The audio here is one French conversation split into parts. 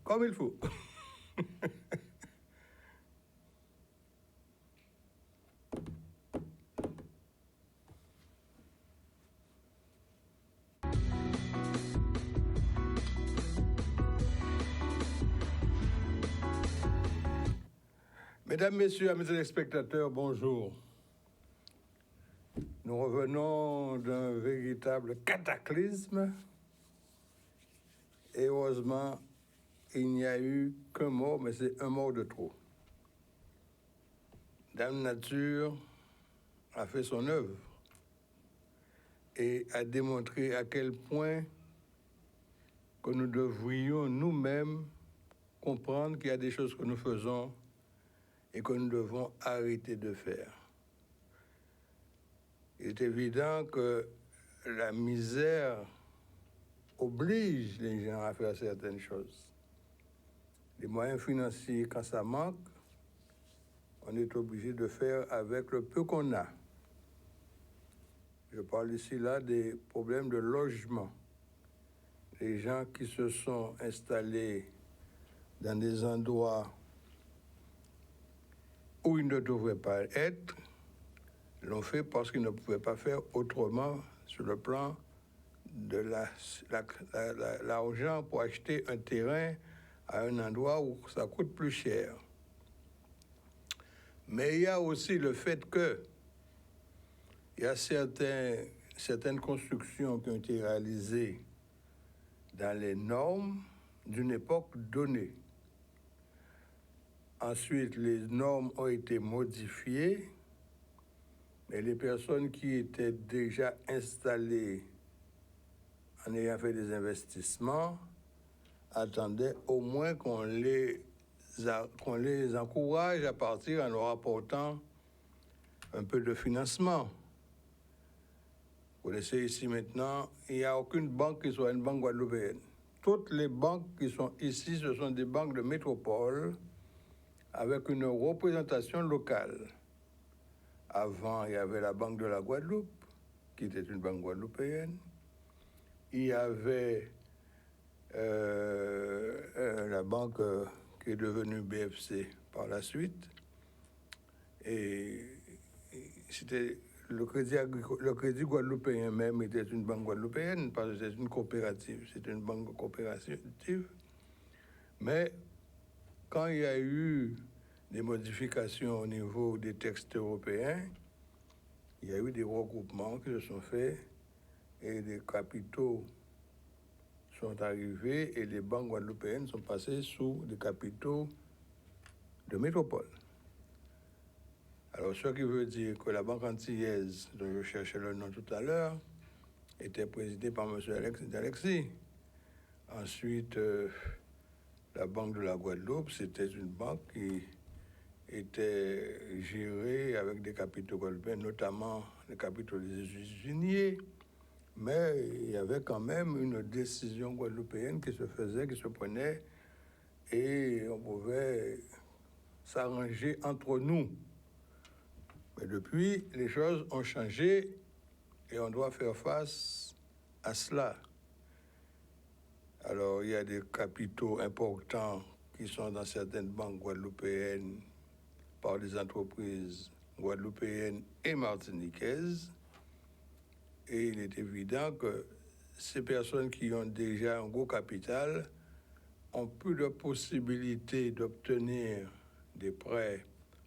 comme il faut. Mesdames, Messieurs, amis téléspectateurs, bonjour. Nous revenons d'un véritable cataclysme. Et heureusement, il n'y a eu qu'un mort, mais c'est un mort de trop. Dame Nature a fait son œuvre et a démontré à quel point que nous devrions nous-mêmes comprendre qu'il y a des choses que nous faisons et que nous devons arrêter de faire. Il est évident que la misère oblige les gens à faire certaines choses. Les moyens financiers, quand ça manque, on est obligé de faire avec le peu qu'on a. Je parle ici là des problèmes de logement. Les gens qui se sont installés dans des endroits où ils ne devraient pas être, l'ont fait parce qu'ils ne pouvaient pas faire autrement sur le plan de l'argent pour acheter un terrain à un endroit où ça coûte plus cher. Mais il y a aussi le fait que il y a certaines constructions qui ont été réalisées dans les normes d'une époque donnée. Ensuite, les normes ont été modifiées, mais les personnes qui étaient déjà installées en ayant fait des investissements attendaient au moins qu'on les encourage à partir en leur apportant un peu de financement. Vous connaissez ici maintenant, il n'y a aucune banque qui soit une banque guadeloupéenne. Toutes les banques qui sont ici, ce sont des banques de métropole avec une représentation locale. Avant, il y avait la Banque de la Guadeloupe, qui était une banque guadeloupéenne. Il y avait la banque qui est devenue BFC par la suite. Et c'était le crédit guadeloupéen même était une banque guadeloupéenne parce que c'est une coopérative, c'est une banque coopérative. Mais quand il y a eu des modifications au niveau des textes européens, il y a eu des regroupements qui se sont faits et des capitaux sont arrivés et les banques guadeloupéennes sont passées sous des capitaux de métropole. Alors, ce qui veut dire que la banque antillaise, dont je cherchais le nom tout à l'heure, était présidée par M. Alexis. Ensuite, la Banque de la Guadeloupe, c'était une banque qui était gérée avec des capitaux guadeloupéens, notamment les capitaux des usiniers. Mais il y avait quand même une décision guadeloupéenne qui se faisait, qui se prenait, et on pouvait s'arranger entre nous. Mais depuis, les choses ont changé et on doit faire face à cela. Alors, il y a des capitaux importants qui sont dans certaines banques guadeloupéennes par des entreprises guadeloupéennes et martiniquaises. Et il est évident que ces personnes qui ont déjà un gros capital ont plus de possibilités d'obtenir des prêts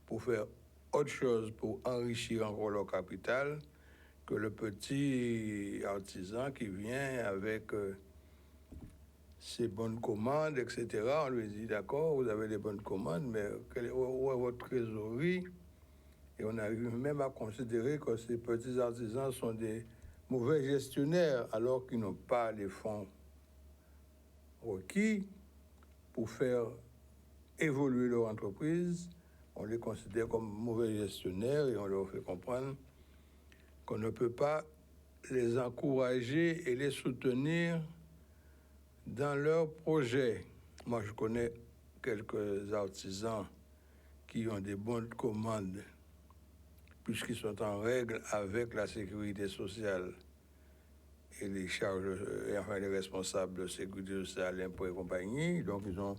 pour faire autre chose, pour enrichir encore leur capital, que le petit artisan qui vient avec ses bonnes commandes, etc. On lui dit, d'accord, vous avez des bonnes commandes, mais où est votre trésorerie? Et on arrive même à considérer que ces petits artisans sont des mauvais gestionnaires alors qu'ils n'ont pas les fonds requis pour faire évoluer leur entreprise. On les considère comme mauvais gestionnaires et on leur fait comprendre qu'on ne peut pas les encourager et les soutenir dans leurs projets. Moi, je connais quelques artisans qui ont des bonnes commandes puisqu'ils sont en règle avec la sécurité sociale et les charges, enfin les responsables de sécurité sociale, impôts et compagnie. Donc, ils ont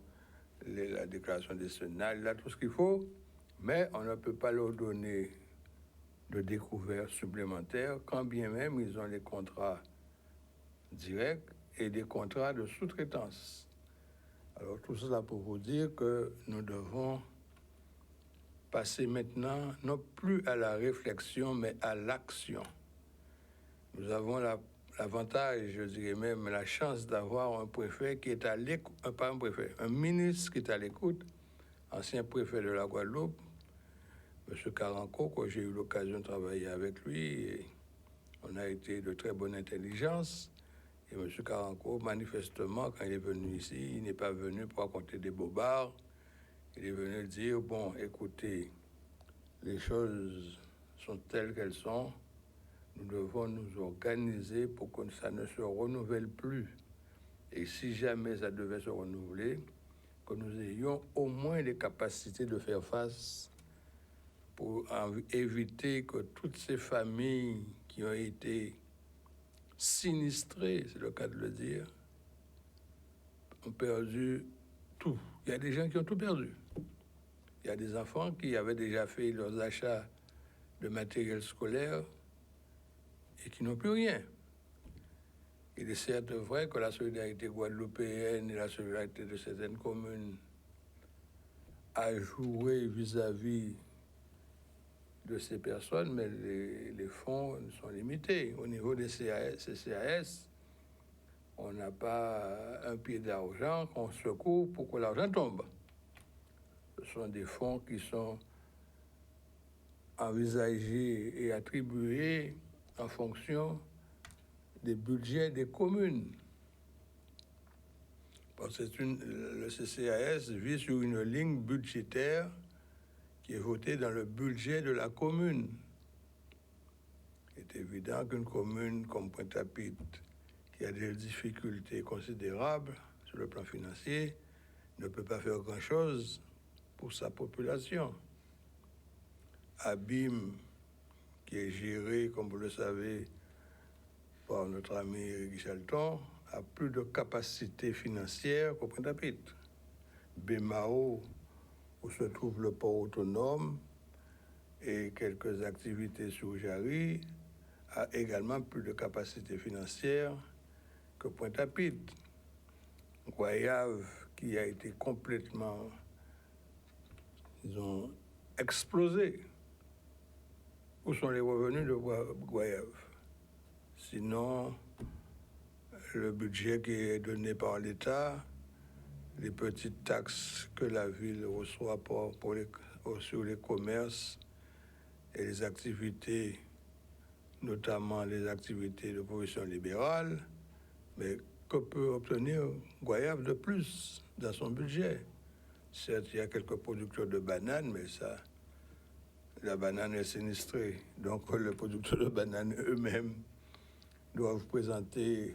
la déclaration décennale, il a tout ce qu'il faut, mais on ne peut pas leur donner de découvertes supplémentaires, quand bien même ils ont les contrats directs et des contrats de sous-traitance. Alors tout cela pour vous dire que nous devons passer maintenant non plus à la réflexion, mais à l'action. Nous avons l'avantage, je dirais même la chance d'avoir un préfet qui est à l'écoute, pas un préfet, un ministre qui est à l'écoute, ancien préfet de la Guadeloupe, M. Caranco, que j'ai eu l'occasion de travailler avec lui. Et on a été de très bonne intelligence. Et M. Caranco, manifestement, quand il est venu ici, il n'est pas venu pour raconter des bobards. Il est venu dire, bon, écoutez, les choses sont telles qu'elles sont. Nous devons nous organiser pour que ça ne se renouvelle plus. Et si jamais ça devait se renouveler, que nous ayons au moins les capacités de faire face pour éviter que toutes ces familles qui ont été sinistrées, c'est le cas de le dire, ont perdu tout. Il y a des gens qui ont tout perdu. Il y a des enfants qui avaient déjà fait leurs achats de matériel scolaire et qui n'ont plus rien. Il est certes vrai que la solidarité guadeloupéenne et la solidarité de certaines communes a joué vis-à-vis de ces personnes, mais les fonds sont limités. Au niveau des CCAS, on n'a pas un pied d'argent qu'on secoue pour que l'argent tombe. Ce sont des fonds qui sont envisagés et attribués en fonction des budgets des communes. Parce que le CCAS vit sur une ligne budgétaire qui est votée dans le budget de la commune. Il est évident qu'une commune comme Pointe-à-Pitre, qui a des difficultés considérables sur le plan financier, ne peut pas faire grand-chose pour sa population. Abîme, qui est géré, comme vous le savez, par notre ami Eric Chalton, a plus de capacité financière qu'au Pointe-à-Pitre. Bémao, où se trouve le port autonome et quelques activités sur Jarry, a également plus de capacité financière que Pointe-à-Pitre. Goyave, qui a été complètement, disons, explosé. Où sont les revenus de Goyave? Sinon, le budget qui est donné par l'État, les petites taxes que la ville reçoit sur les commerces et les activités, notamment les activités de profession libérale, mais que peut obtenir Goyave de plus dans son budget? Certes, il y a quelques producteurs de bananes, mais ça, la banane est sinistrée. Donc, les producteurs de bananes eux-mêmes doivent présenter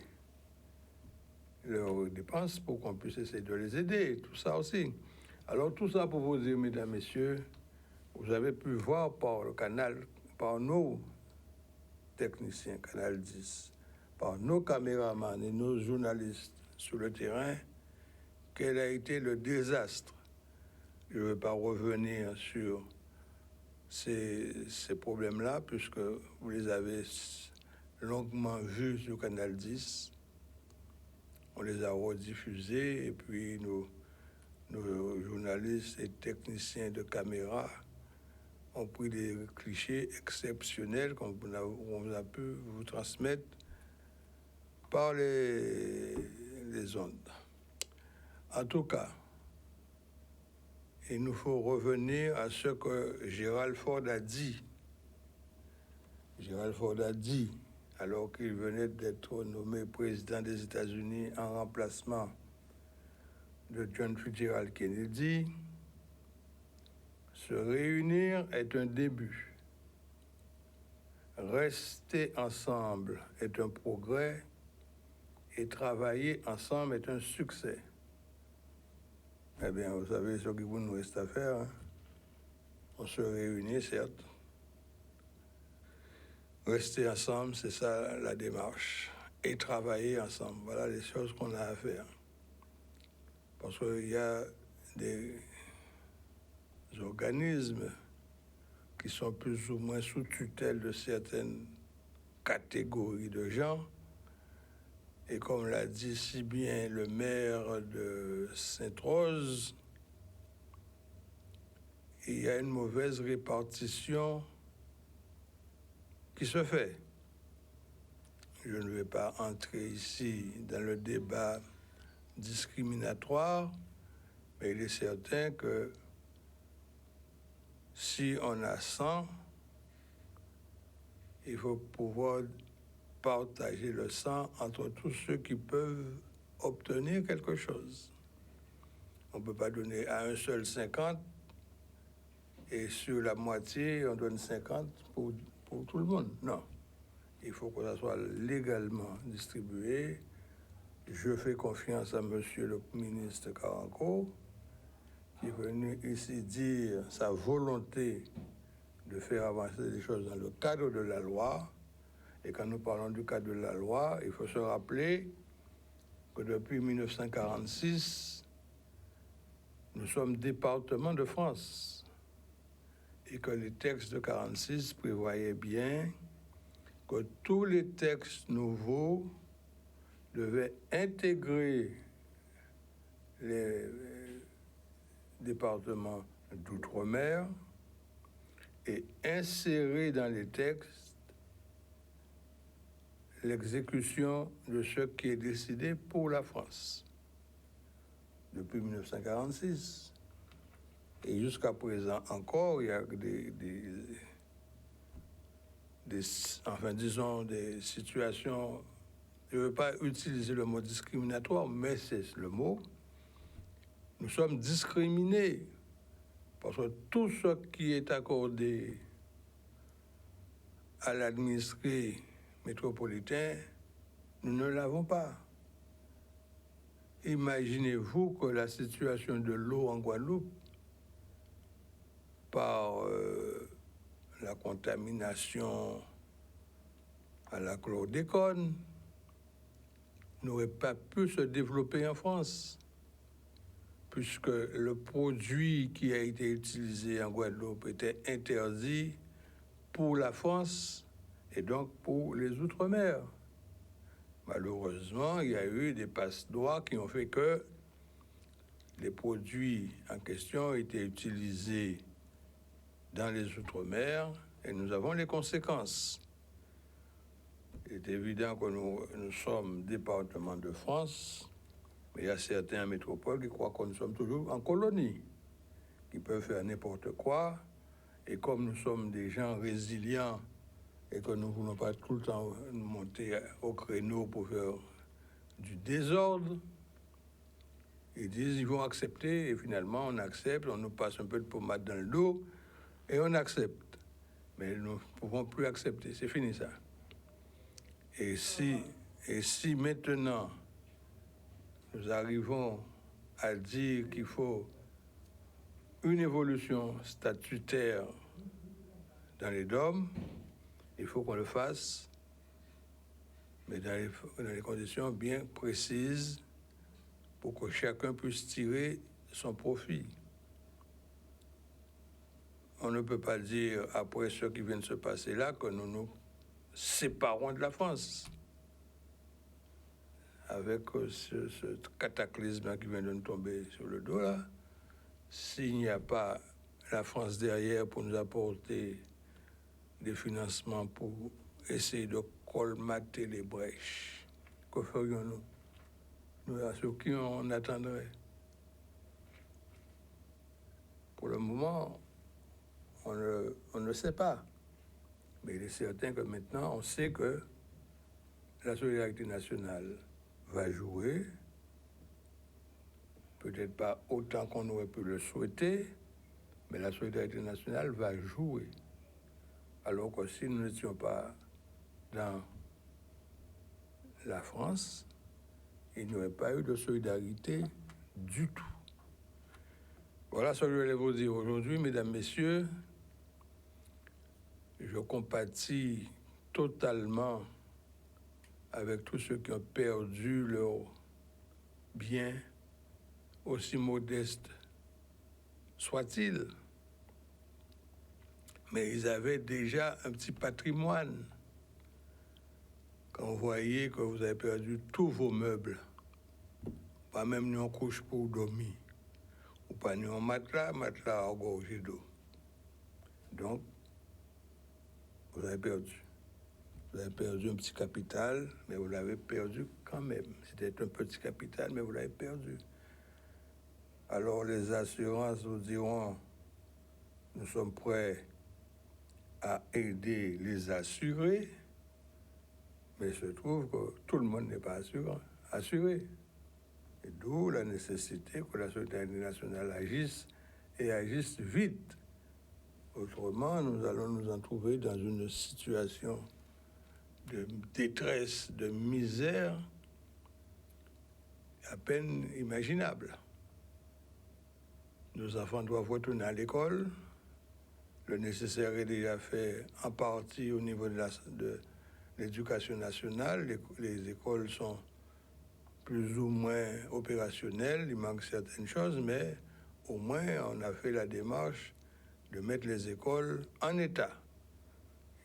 leurs dépenses pour qu'on puisse essayer de les aider, tout ça aussi. Alors, tout ça pour vous dire, mesdames, messieurs, vous avez pu voir par le canal, par nos techniciens, Canal 10, par nos caméramans et nos journalistes sur le terrain, quel a été le désastre. Je ne vais pas revenir sur ces problèmes-là, puisque vous les avez longuement vus sur Canal 10. On les a rediffusés et puis nos journalistes et techniciens de caméra ont pris des clichés exceptionnels qu'on a pu vous transmettre par les ondes. En tout cas, il nous faut revenir à ce que Gerald Ford a dit. Gerald Ford a dit, alors qu'il venait d'être nommé président des États-Unis en remplacement de John Fitzgerald Kennedy, se réunir est un début. Rester ensemble est un progrès et travailler ensemble est un succès. Eh bien, vous savez ce qu'il vous nous reste à faire. Hein? On se réunit, certes. Rester ensemble, c'est ça la démarche. Et travailler ensemble, voilà les choses qu'on a à faire. Parce qu'il y a des organismes qui sont plus ou moins sous tutelle de certaines catégories de gens. Et comme l'a dit si bien le maire de Sainte-Rose, il y a une mauvaise répartition qui se fait. Je ne vais pas entrer ici dans le débat discriminatoire, mais il est certain que si on a 100, il faut pouvoir partager le 100 entre tous ceux qui peuvent obtenir quelque chose. On ne peut pas donner à un seul 50 et sur la moitié, on donne 50 pour tout le monde. Non. Il faut que ça soit légalement distribué. Je fais confiance à monsieur le ministre Karanko, qui est venu ici dire sa volonté de faire avancer les choses dans le cadre de la loi. Et quand nous parlons du cadre de la loi, il faut se rappeler que depuis 1946, nous sommes département de France et que les textes de 1946 prévoyaient bien que tous les textes nouveaux devaient intégrer les départements d'outre-mer et insérer dans les textes l'exécution de ce qui est décidé pour la France depuis 1946. Et jusqu'à présent encore, il y a des situations, je ne veux pas utiliser le mot discriminatoire, mais c'est le mot. Nous sommes discriminés parce que tout ce qui est accordé à l'administré métropolitain, nous ne l'avons pas. Imaginez-vous que la situation de l'eau en Guadeloupe, par la contamination à la chlordécone, n'aurait pas pu se développer en France, puisque le produit qui a été utilisé en Guadeloupe était interdit pour la France et donc pour les Outre-mer. Malheureusement, il y a eu des passe-droits qui ont fait que les produits en question étaient utilisés dans les Outre-mer et nous avons les conséquences. Il est évident que nous sommes département de France, mais il y a certains métropoles qui croient que nous sommes toujours en colonie, qui peuvent faire n'importe quoi. Et comme nous sommes des gens résilients et que nous ne voulons pas tout le temps monter au créneau pour faire du désordre, ils disent qu'ils vont accepter et finalement on accepte, on nous passe un peu de pommade dans le dos et on accepte. Mais nous ne pouvons plus accepter, c'est fini ça. Et si maintenant nous arrivons à dire qu'il faut une évolution statutaire dans les DOM, il faut qu'on le fasse, mais dans les conditions bien précises pour que chacun puisse tirer son profit. On ne peut pas dire, après ce qui vient de se passer là, que nous nous séparons de la France. Avec ce cataclysme qui vient de nous tomber sur le dos là, s'il n'y a pas la France derrière pour nous apporter des financements pour essayer de colmater les brèches, que ferions-nous? Nous, à ceux qui on attendrait. Pour le moment, on ne sait pas. Mais il est certain que maintenant, on sait que la solidarité nationale va jouer, peut-être pas autant qu'on aurait pu le souhaiter, mais la solidarité nationale va jouer. Alors que si nous n'étions pas dans la France, il n'y aurait pas eu de solidarité du tout. Voilà ce que je voulais vous dire aujourd'hui, mesdames, messieurs. Je compatis totalement avec tous ceux qui ont perdu leurs biens, aussi modestes soit-il. Mais ils avaient déjà un petit patrimoine. Quand vous voyez que vous avez perdu tous vos meubles, pas même une couche pour dormir, ou pas un matelas engorgé d'eau. Donc, vous avez perdu. Vous avez perdu un petit capital, mais vous l'avez perdu quand même. C'était un petit capital, mais vous l'avez perdu. Alors les assurances vous diront, nous sommes prêts à aider les assurés, mais il se trouve que tout le monde n'est pas assuré. Et d'où la nécessité que la Société internationale agisse et agisse vite. Autrement, nous allons nous en trouver dans une situation de détresse, de misère à peine imaginable. Nos enfants doivent retourner à l'école. Le nécessaire est déjà fait en partie au niveau de l'éducation nationale. Les écoles sont plus ou moins opérationnelles. Il manque certaines choses, mais au moins on a fait la démarche de mettre les écoles en état.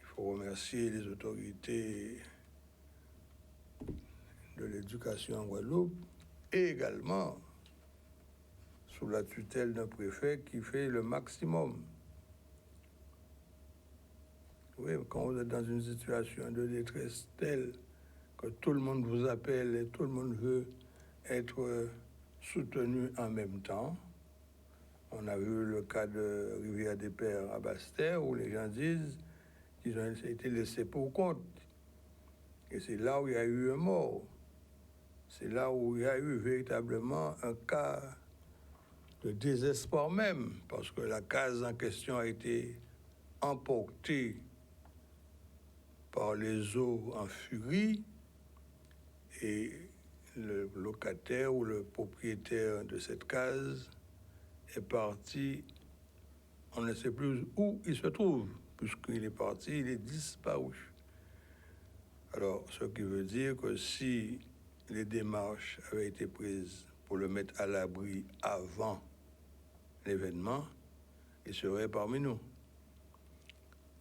Il faut remercier les autorités de l'éducation en Guadeloupe et également sous la tutelle d'un préfet qui fait le maximum. Oui, quand vous êtes dans une situation de détresse telle que tout le monde vous appelle et tout le monde veut être soutenu en même temps, on a vu le cas de Rivière-des-Pères à Basse-Terre où les gens disent qu'ils ont été laissés pour compte. Et c'est là où il y a eu un mort. C'est là où il y a eu véritablement un cas de désespoir même, parce que la case en question a été emportée par les eaux en furie et le locataire ou le propriétaire de cette case est parti, on ne sait plus où il se trouve, puisqu'il est parti, il est disparu. Alors, ce qui veut dire que si les démarches avaient été prises pour le mettre à l'abri avant l'événement, il serait parmi nous.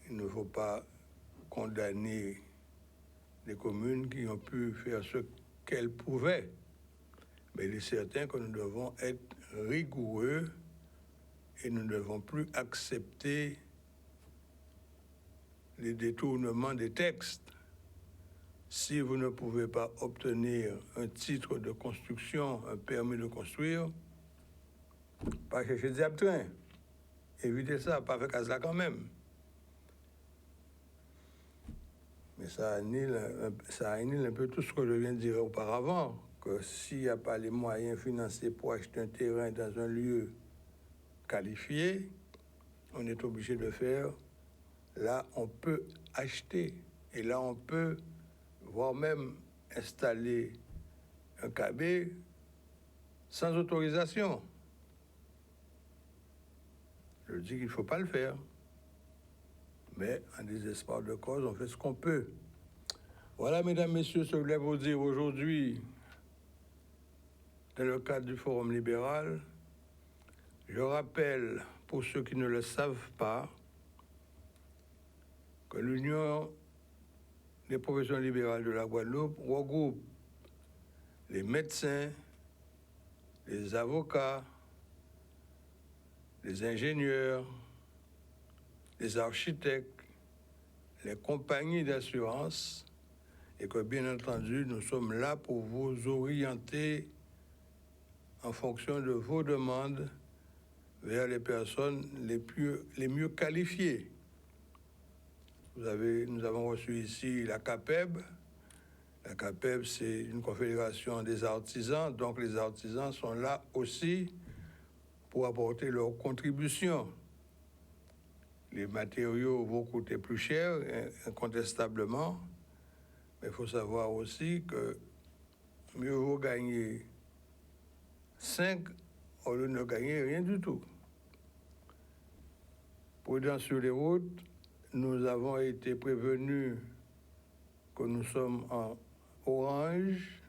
Il ne faut pas condamner les communes qui ont pu faire ce qu'elles pouvaient, mais il est certain que nous devons être rigoureux et nous ne devons plus accepter les détournements des textes. Si vous ne pouvez pas obtenir un titre de construction, un permis de construire, pas chercher des train. Évitez ça, pas faire ça quand même. Mais ça annule un peu tout ce que je viens de dire auparavant, que s'il n'y a pas les moyens financiers pour acheter un terrain dans un lieu qualifié, on est obligé de faire. Là, on peut acheter. Et là, on peut, voire même installer un KB sans autorisation. Je dis qu'il ne faut pas le faire. Mais en désespoir de cause, on fait ce qu'on peut. Voilà, mesdames, messieurs, ce que je voulais vous dire aujourd'hui dans le cadre du Forum libéral. Je rappelle, pour ceux qui ne le savent pas, que l'Union des professions libérales de la Guadeloupe regroupe les médecins, les avocats, les ingénieurs, les architectes, les compagnies d'assurance, et que bien entendu, nous sommes là pour vous orienter en fonction de vos demandes vers les personnes les mieux qualifiées. Nous avons reçu ici la CAPEB. La CAPEB, c'est une confédération des artisans, donc les artisans sont là aussi pour apporter leur contribution. Les matériaux vont coûter plus cher, incontestablement, mais il faut savoir aussi que mieux vaut gagner 5 au lieu de ne gagner rien du tout. Prudence sur les routes, nous avons été prévenus que nous sommes en orange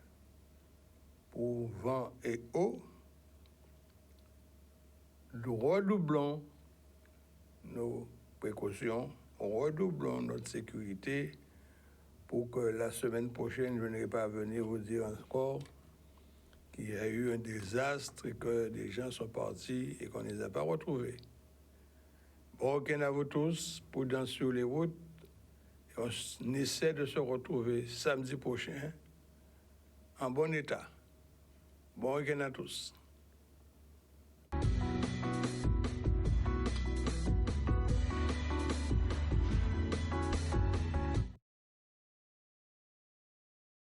pour vent et eau. nous redoublons nos précautions, redoublons notre sécurité pour que la semaine prochaine, je n'ai pas venir vous dire encore qu'il y a eu un désastre et que des gens sont partis et qu'on ne les a pas retrouvés. Bon week-end à vous tous, prudence sur les routes. Et on essaie de se retrouver samedi prochain en bon état. Bon week-end à tous.